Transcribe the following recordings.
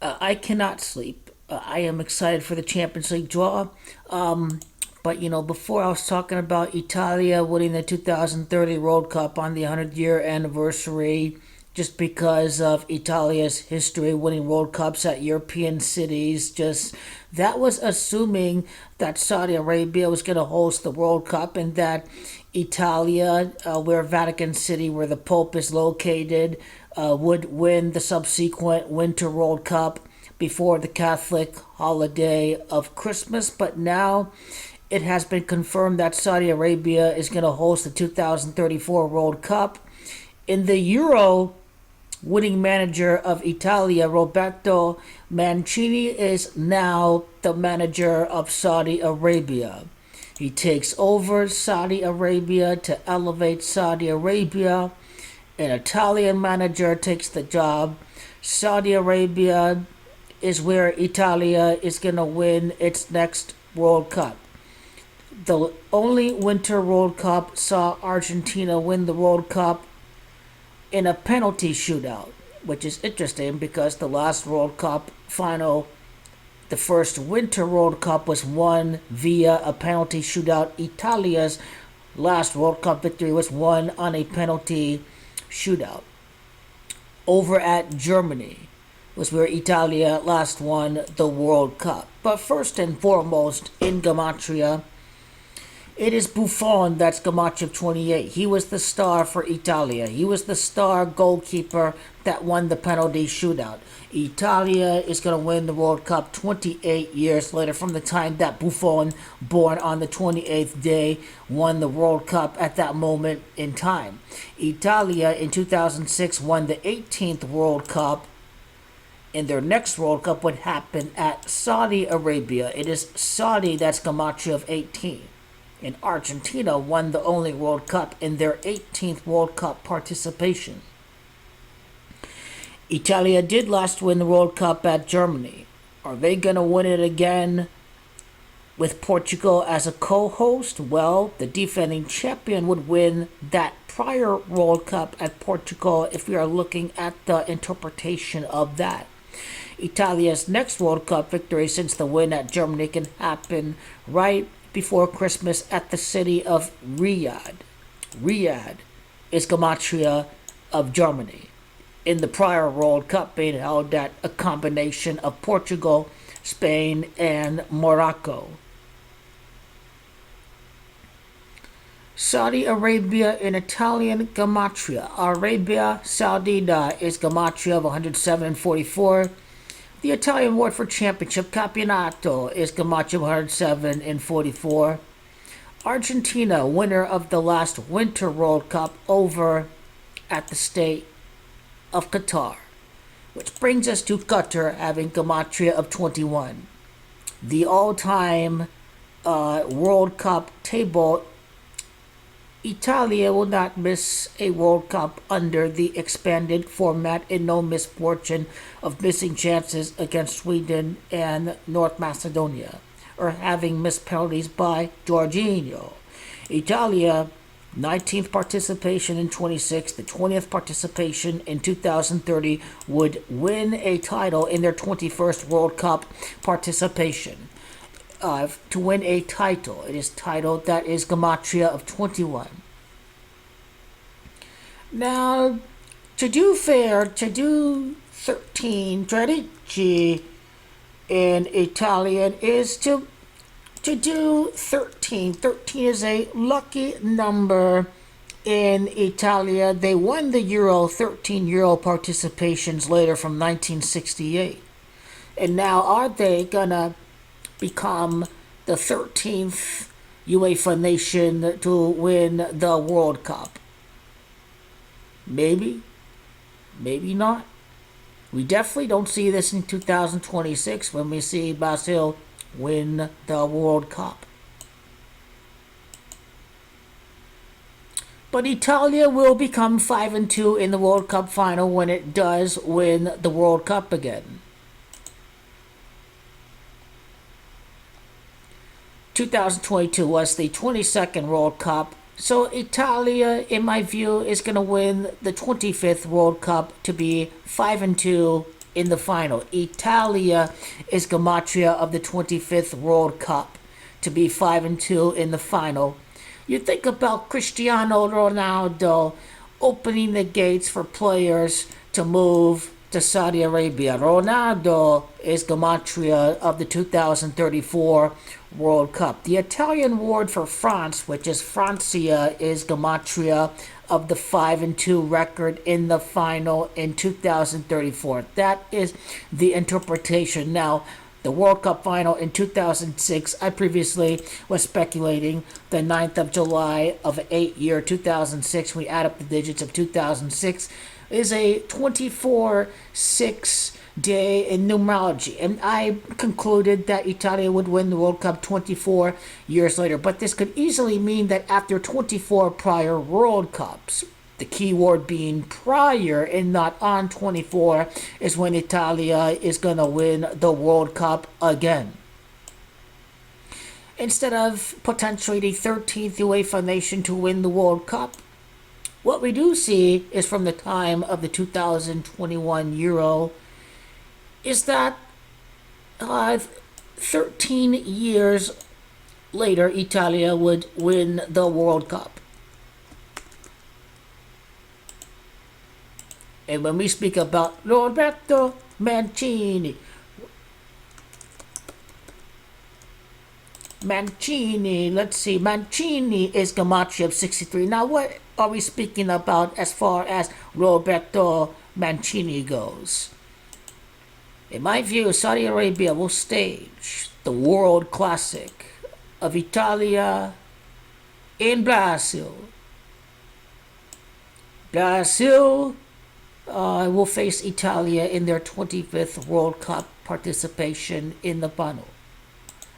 I cannot sleep. I am excited for the Champions League draw. But before I was talking about Italia winning the 2030 World Cup on the 100-year anniversary, just because of Italia's history winning World Cups at European cities. Just that was assuming that Saudi Arabia was going to host the World Cup and that Italia, where Vatican City, where the Pope is located, would win the subsequent Winter World Cup before the Catholic holiday of Christmas. But now it has been confirmed that Saudi Arabia is going to host the 2034 World Cup. In the Euro, winning manager of Italia, Roberto Mancini, is now the manager of Saudi Arabia. He takes over Saudi Arabia to elevate Saudi Arabia. An Italian manager takes the job. Saudi Arabia is where Italia is going to win its next World Cup. The only Winter World Cup saw Argentina win the World Cup in a penalty shootout, which is interesting because the last World Cup final, the first Winter World Cup, was won via a penalty shootout. Italia's last World Cup victory was won on a penalty shootout. Over at Germany was where Italia last won the World Cup. But first and foremost, in Gematria, it is Buffon that's Gematria 28. He was the star for Italia. He was the star goalkeeper that won the penalty shootout. Italia is going to win the World Cup 28 years later from the time that Buffon, born on the 28th day, won the World Cup at that moment in time. Italia in 2006 won the 18th World Cup, and their next World Cup would happen at Saudi Arabia. It is Saudi that's Gematria of 18. And Argentina won the only World Cup in their 18th World Cup participation. Italia did last win the World Cup at Germany. Are they going to win it again with Portugal as a co-host? Well, the defending champion would win that prior World Cup at Portugal if we are looking at the interpretation of that. Italia's next World Cup victory since the win at Germany can happen right before Christmas at the city of Riyadh. Riyadh is Gematria of Germany. In the prior World Cup being held at a combination of Portugal, Spain, and Morocco. Saudi Arabia in Italian Gematria. Arabia Saudita is Gematria of 107 and 44. The Italian word for championship, Campionato, is Gematria of 107 and 44. Argentina, winner of the last Winter World Cup over at the state of Qatar. Which brings us to Qatar having Gematria of 21. The all-time World Cup table, Italia will not miss a World Cup under the expanded format in no misfortune of missing chances against Sweden and North Macedonia, or having missed penalties by Jorginho. Italia, 19th participation in 26, the 20th participation in 2030, would win a title in their 21st World Cup participation. To win a title. It is titled, that is Gematria of 21. Now, to do fair, to do 13, Tredici in Italian is to do 13. 13 is a lucky number in Italia. They won the Euro, 13 Euro participations later from 1968. And now are they gonna become the 13th UEFA nation to win the World Cup? Maybe. Maybe not. We definitely don't see this in 2026 when we see Brazil win the World Cup. But Italia will become 5-2 in the World Cup final when it does win the World Cup again. 2022 was the 22nd World Cup, so Italia, in my view, is going to win the 25th World Cup to be 5-2 in the final. Italia is gematria of the 25th World Cup to be 5-2 in the final. You think about Cristiano Ronaldo opening the gates for players to move to Saudi Arabia. Ronaldo is gematria of the 2034 World Cup. The Italian word for France, which is Francia, is gematria of the 5-2 record in the final in 2034. That is the interpretation. Now, the World Cup final in 2006, I previously was speculating the 9th of July of 8-year 2006, we add up the digits of 2006, is a 24-6 day in numerology. And I concluded that Italia would win the World Cup 24 years later. But this could easily mean that after 24 prior World Cups, the key word being prior and not on 24, is when Italia is going to win the World Cup again. Instead of potentially the 13th UEFA nation to win the World Cup, what we do see is from the time of the 2021 Euro is that 13 years later, Italia would win the World Cup. And when we speak about Roberto Mancini, let's see, Mancini is gematria of 63. Now, what are we speaking about as far as Roberto Mancini goes? In my view, Saudi Arabia will stage the World Classic of Italia in Brazil. Brazil will face Italia in their 25th World Cup participation in the final.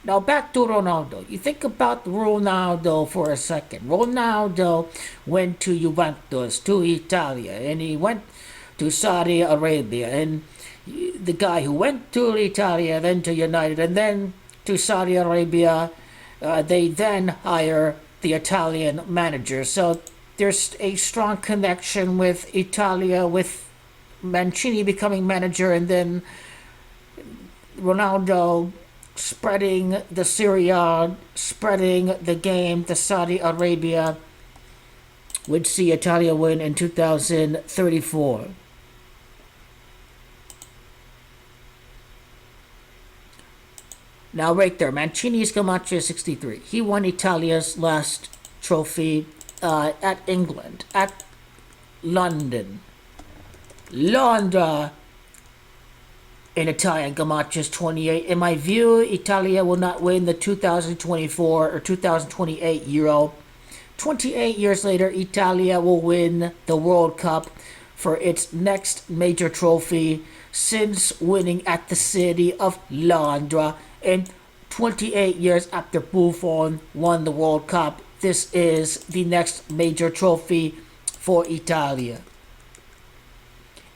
Now back to Ronaldo. You think about Ronaldo for a second. Ronaldo went to Juventus, to Italia, and he went to Saudi Arabia. And the guy who went to Italia, then to United, and then to Saudi Arabia, they then hire the Italian manager. So there's a strong connection with Italia, with Mancini becoming manager, and then Ronaldo spreading the Syria, spreading the game to Saudi Arabia, would see Italia win in 2034. Now right there, Mancini's gematria 63. He won Italia's last trophy at England, at London. Londra in Italian gematria is 28. In my view, Italia will not win the 2024 or 2028 Euro. 28 years later, Italia will win the World Cup for its next major trophy since winning at the city of Londra. And 28 years after Buffon won the World Cup, this is the next major trophy for Italia.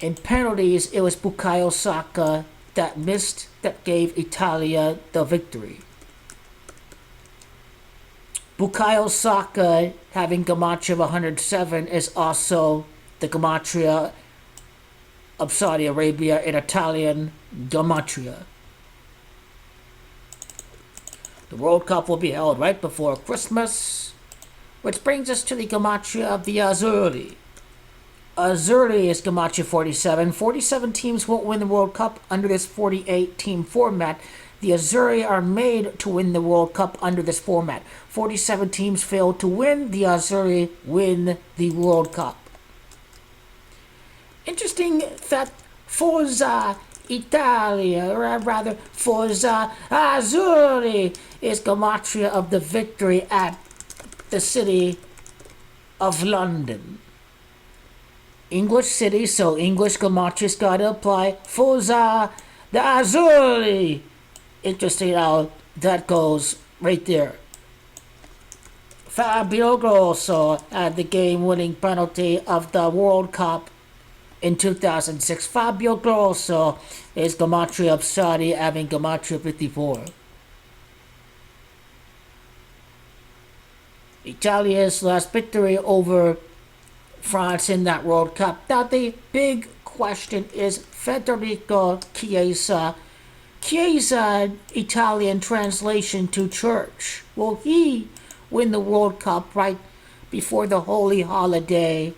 In penalties, it was Bukayo Saka that missed, that gave Italia the victory. Bukayo Saka, having gematria of 107, is also the gematria of Saudi Arabia in Italian gematria. The World Cup will be held right before Christmas, which brings us to the gematria of the Azzurri. Azzurri is gematria 47. 47 teams won't win the World Cup under this 48-team format. The Azzurri are made to win the World Cup under this format. 47 teams fail to win. The Azzurri win the World Cup. Interesting that Forza Italia, or rather Forza Azzurri, is gematria of the victory at the city of London. English city, so English gematria's got to apply. Forza the Azzurri. Interesting how that goes right there. Fabio Grosso had the game-winning penalty of the World Cup in 2006. Fabio Grosso is gematria of Saudi, having gematria 54. Italia's last victory over France in that World Cup. Now the big question is Federico Chiesa. Chiesa, Italian translation to church. Will he win the World Cup right before the holy holiday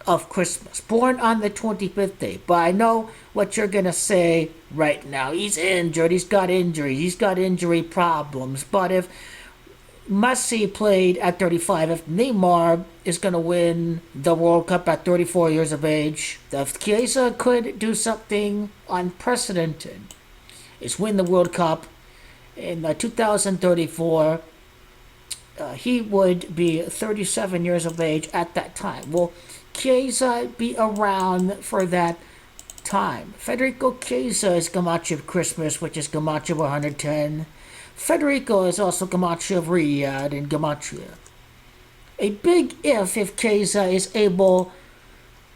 of Christmas? Born on the 25th day. But I know what you're going to say right now. He's injured. He's got injuries. He's got injury problems. But if Messi played at 35, if Neymar is going to win the World Cup at 34 years of age, if Chiesa could do something unprecedented, is win the World Cup in 2034, he would be 37 years of age at that time. Will Chiesa be around for that time? Federico Chiesa is Gamache of Christmas, which is Gamache of 110. Federico is also Gamache of Riyadh and Gematria. A big if Chiesa is able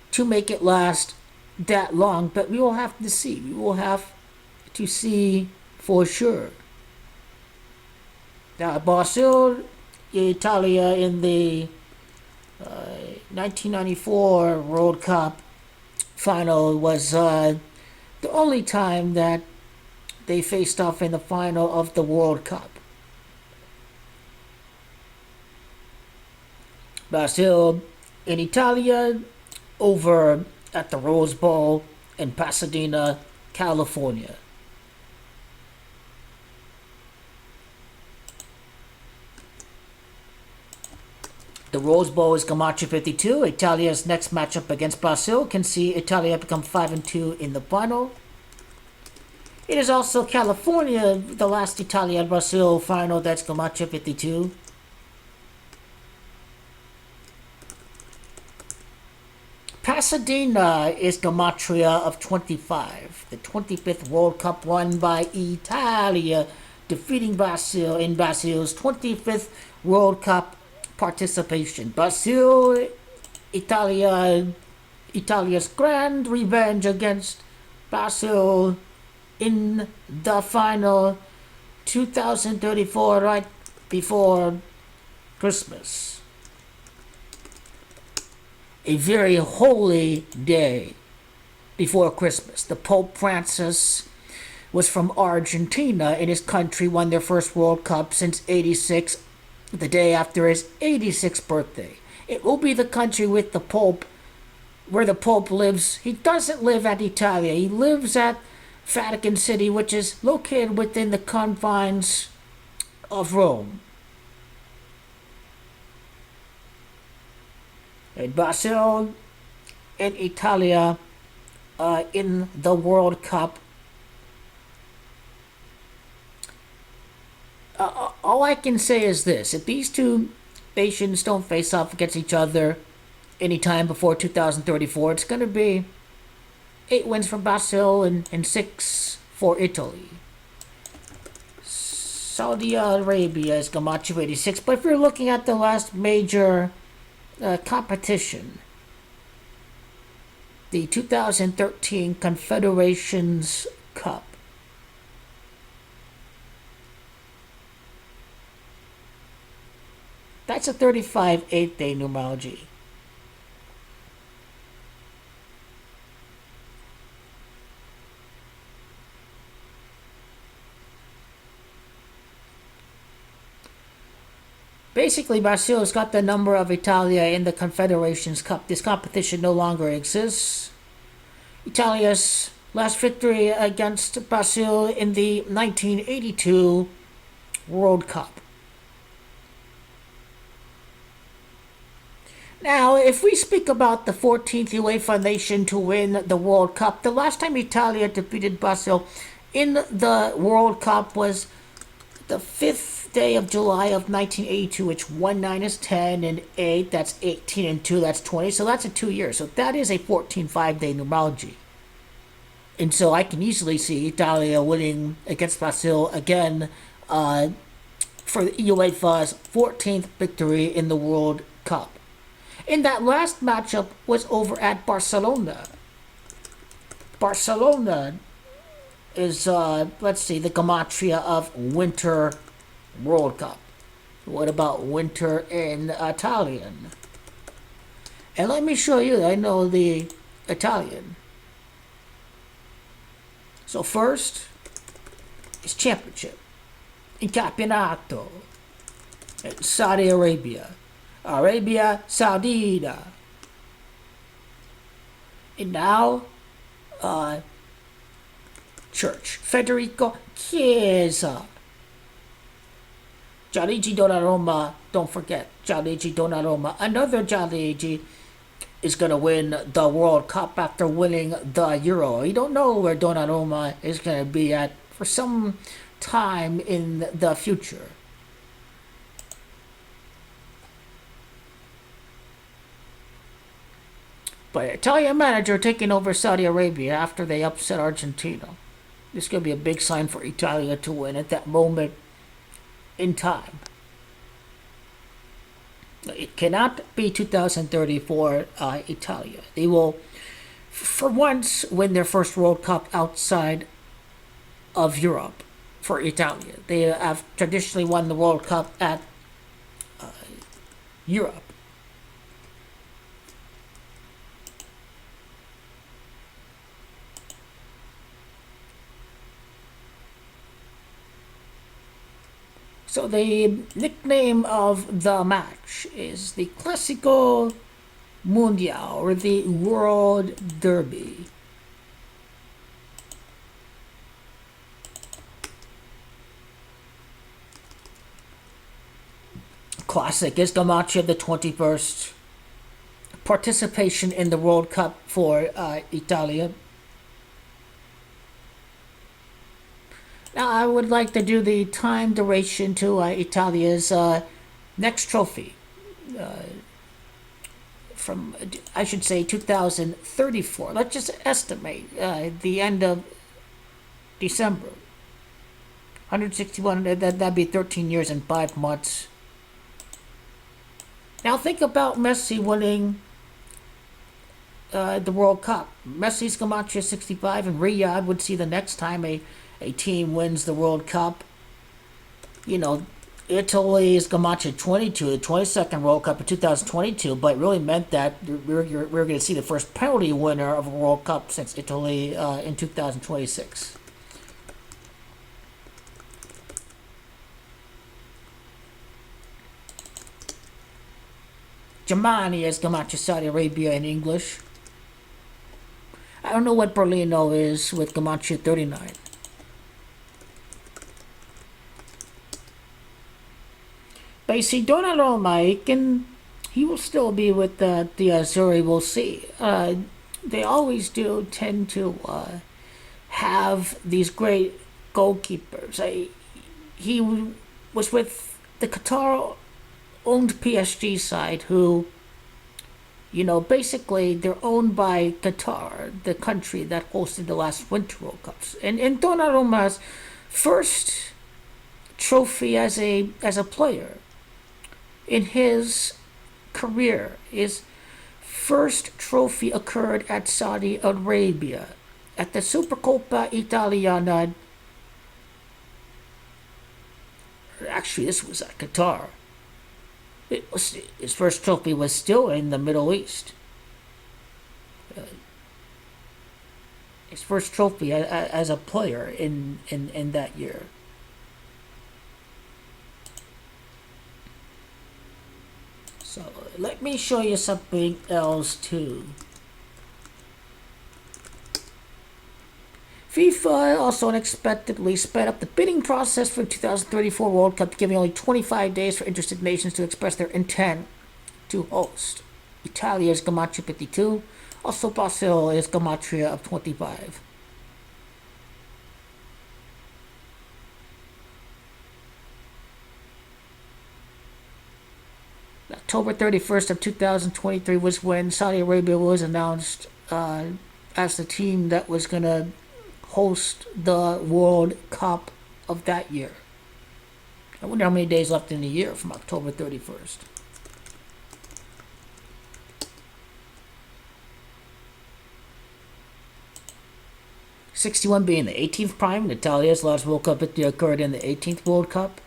to make it last that long, but we will have to see. We will have to see for sure. Now, Brazil, Italia in the 1994 World Cup final was the only time that they faced off in the final of the World Cup. Brazil in Italia over at the Rose Bowl in Pasadena, California. The Rose Bowl is Gamache 52. Italia's next matchup against Brazil can see Italia become 5-2 in the final. It is also California, the last Italia-Brasil final, that's Gamache 52. Pasadena is Gematria of 25. The 25th World Cup won by Italia, defeating Brazil in Brazil's 25th World Cup participation. Brazil, Italia's grand revenge against Brazil in the final 2034, right before Christmas. A very holy day before Christmas. The Pope Francis was from Argentina, and his country won their first World Cup since '86, the day after his 86th birthday. It will be the country with the Pope, where the Pope lives. He doesn't live at Italia. He lives at Vatican City, which is located within the confines of Rome. And Brazil and Italia in the World Cup. All I can say is this: if these two nations don't face off against each other anytime before 2034, it's going to be 8 wins for Brazil and 6 for Italy. Saudi Arabia is Gamache 86. But if you're looking at the last major competition, the 2013 Confederations Cup, that's a 35 8-day numerology. Basically, Brazil has got the number of Italia in the Confederations Cup. This competition no longer exists. Italia's last victory against Brazil in the 1982 World Cup. Now, if we speak about the 14th UEFA nation to win the World Cup, the last time Italia defeated Brazil in the World Cup was the 5th day of July of 1982, which 1 is 10 and 8, that's 18 and 2, that's 20, so that's a 2 years. So that is a 14 5-day numerology. And so I can easily see Italia winning against Brazil again for UEFA's 14th victory in the World Cup. And that last matchup was over at Barcelona. Barcelona is, let's see, the Gematria of Winter World Cup. What about winter in Italian? And let me show you, I know the Italian. So first is championship. In Campionato. Saudi Arabia. Arabia Saudita. And now, church. Federico Chiesa. Gianluigi Donnarumma, don't forget, Gianluigi Donnarumma. Another Gianluigi is going to win the World Cup after winning the Euro. You don't know where Donnarumma is going to be at for some time in the future. But Italian manager taking over Saudi Arabia after they upset Argentina. This is going to be a big sign for Italia to win at that moment in time. It cannot be 2030 for Italia. They will, for once, win their first World Cup outside of Europe for Italia. They have traditionally won the World Cup at Europe. So the nickname of the match is the Clásico Mundial, or the World Derby. Classic is the match of the 21st. Participation in the World Cup for Italia. Now, I would like to do the time duration to Italia's next trophy. From, I should say, 2034. Let's just estimate the end of December. 161, that'd be 13 years and 5 months. Now, think about Messi winning the World Cup. Messi's Gematria 65, and Riyadh would see the next time a team wins the World Cup. You know, Italy's Gematria 22, the 22nd World Cup in 2022, but it really meant that we're going to see the first penalty winner of a World Cup since Italy in 2026. Germany is Gematria Saudi Arabia in English. I don't know what Berlino is with Gematria 39. But you see, Donnarumma, he will still be with the Azzurri, we'll see. They always do tend to have these great goalkeepers. He was with the Qatar-owned PSG side who, you know, basically they're owned by Qatar, the country that hosted the last Winter World Cups. And Donnarumma's first trophy as a player in his career, his first trophy occurred at Saudi Arabia at the Supercoppa Italiana. Actually, this was at Qatar. His first trophy was still in the Middle East. His first trophy as a player in that year. So let me show you something else too. FIFA also unexpectedly sped up the bidding process for the 2034 World Cup, giving only 25 days for interested nations to express their intent to host. Italia is Gematria 52, also Brazil is Gematria of 25. October 31st of 2023 was when Saudi Arabia was announced as the team that was going to host the World Cup of that year. I wonder how many days left in the year from October 31st. '61 being the 18th prime, Italia's last World Cup victory occurred in the 18th World Cup.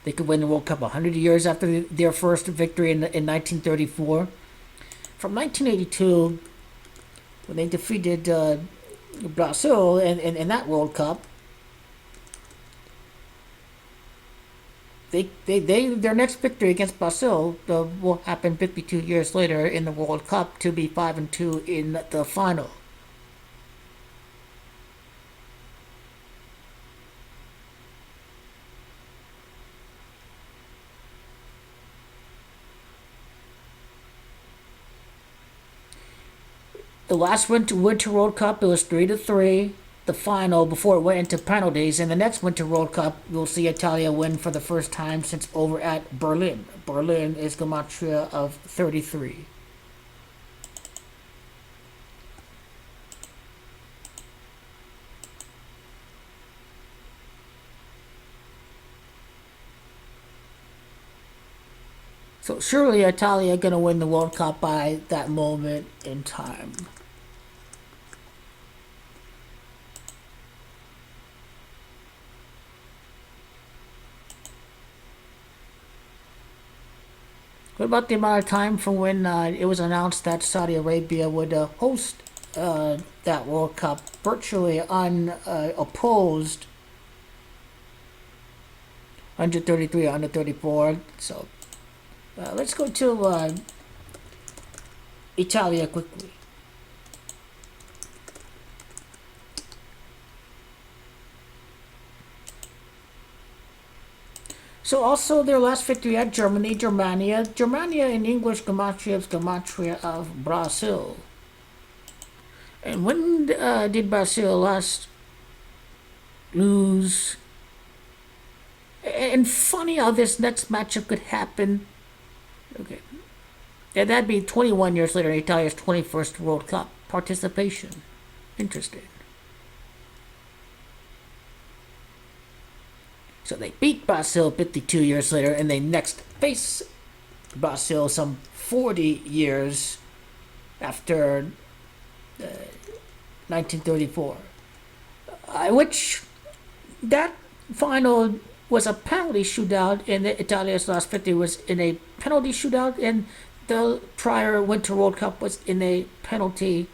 They could win the World Cup 100 years after their first victory in 1934. From 1982, when they defeated Brazil in that World Cup, their next victory against Brazil will happen 52 years later in the World Cup to be 5-2 in the final. The last Winter World Cup, it was 3-3. The final before it went into penalties. In the next Winter World Cup, we'll see Italia win for the first time since over at Berlin. Berlin is gematria of 33. So surely Italia gonna win the World Cup by that moment in time. What about the amount of time from when it was announced that Saudi Arabia would host that World Cup virtually unopposed? 133, 134. So let's go to Italia quickly. So also their last victory at Germania in English gematria is gematria of Brazil. And when did Brazil last lose? And funny how this next matchup could happen. Okay. And that'd be 21 years later in Italia's 21st World Cup participation. Interesting. So they beat Brazil 52 years later, and they next face Brazil some 40 years after 1934. Which that final was a penalty shootout, and Italia's last victory was in a penalty shootout, and the prior Winter World Cup was in a penalty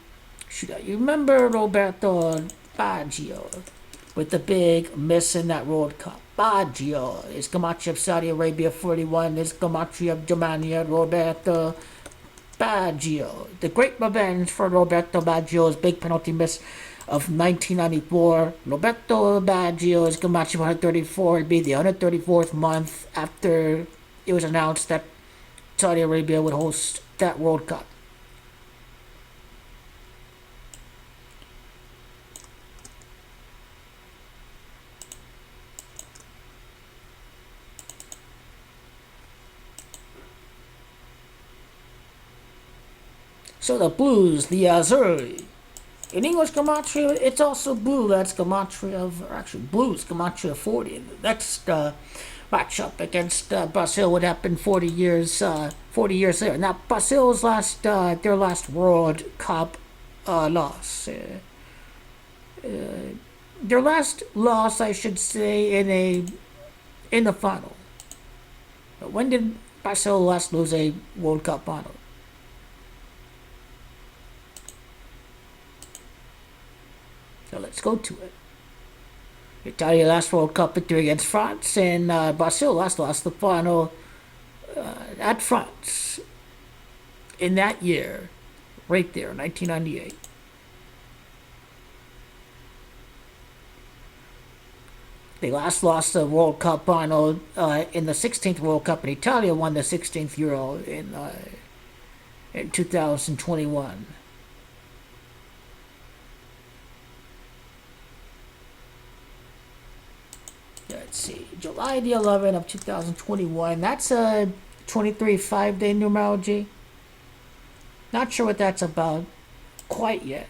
shootout. You remember Roberto Baggio with the big miss in that World Cup? Baggio is gematria of Saudi Arabia 41, is gematria of Germania, Roberto Baggio. The great revenge for Roberto Baggio's big penalty miss of 1994. Roberto Baggio is gematria 134. It'd be the 134th month after it was announced that Saudi Arabia would host that World Cup. So the blues, the Azzurri. In English gematria, it's also blue. That's gematria of, or actually blues, gematria 40. The next matchup against Brazil would happen 40 years later. Now Brazil's their last World Cup loss. Their last loss, I should say, in the final. When did Brazil last lose a World Cup final? So let's go to it. Italia last World Cup victory against France, and Brazil last lost the final at France in that year, right there, 1998. They last lost the World Cup final in the 16th World Cup, and Italia won the 16th Euro in 2021. Let's see, July the 11th of 2021. That's a 23 5-day numerology. Not sure what that's about quite yet.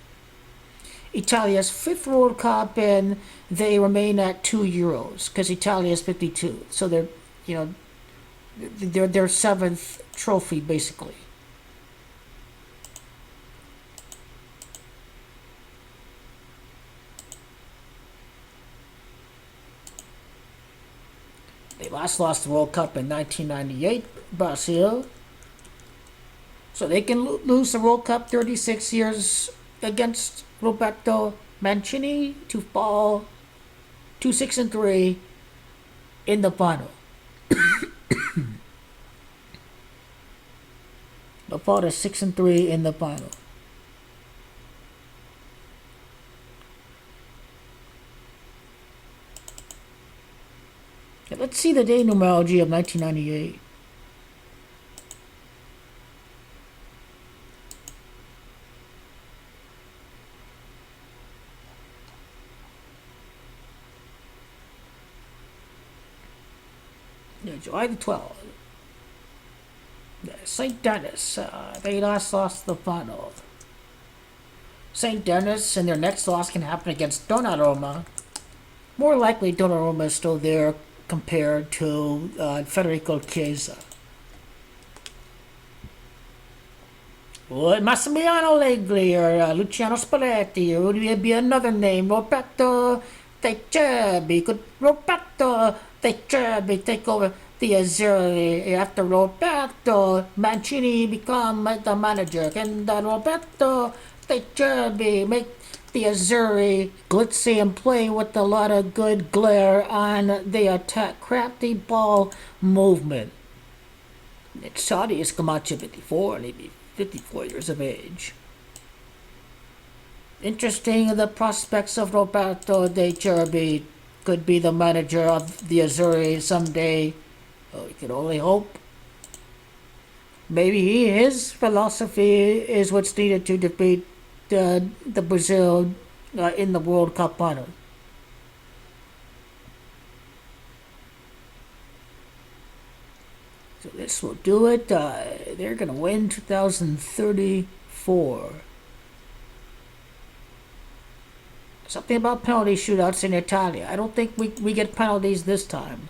Italia's 5th World Cup, and they remain at 2 Euros because Italia is 52. So they're their 7th trophy basically. They last lost the World Cup in 1998, Brazil. So they can lose the World Cup 36 years against Roberto Mancini to fall to 6-3 in the final. They'll fall to 6-3 in the final. Let's see the day numerology of 1998. Yeah, July the 12th. St. Denis, they lost the final. St. Denis and their next loss can happen against Donnarumma. More likely Donnarumma is still there compared to Federico Chiesa. Would Massimiliano Allegri or Luciano Spalletti, or would it be another name? Roberto De Zerbi. Could Roberto De Zerbi take over the Azzurri after Roberto Mancini become the manager? Can Roberto De Zerbi make the Azzurri glitzy and play with a lot of good glare on the attack? Crafty ball movement. It's Saudi is Camacho 54 and he'd be 54 years of age. Interesting, the prospects of Roberto De Zerbi could be the manager of the Azzurri someday. Oh, we can only hope. Maybe his philosophy is what's needed to defeat the Brazil in the World Cup final. So this will do it. They're going to win 2034. Something about penalty shootouts in Italia. I don't think we get penalties this time.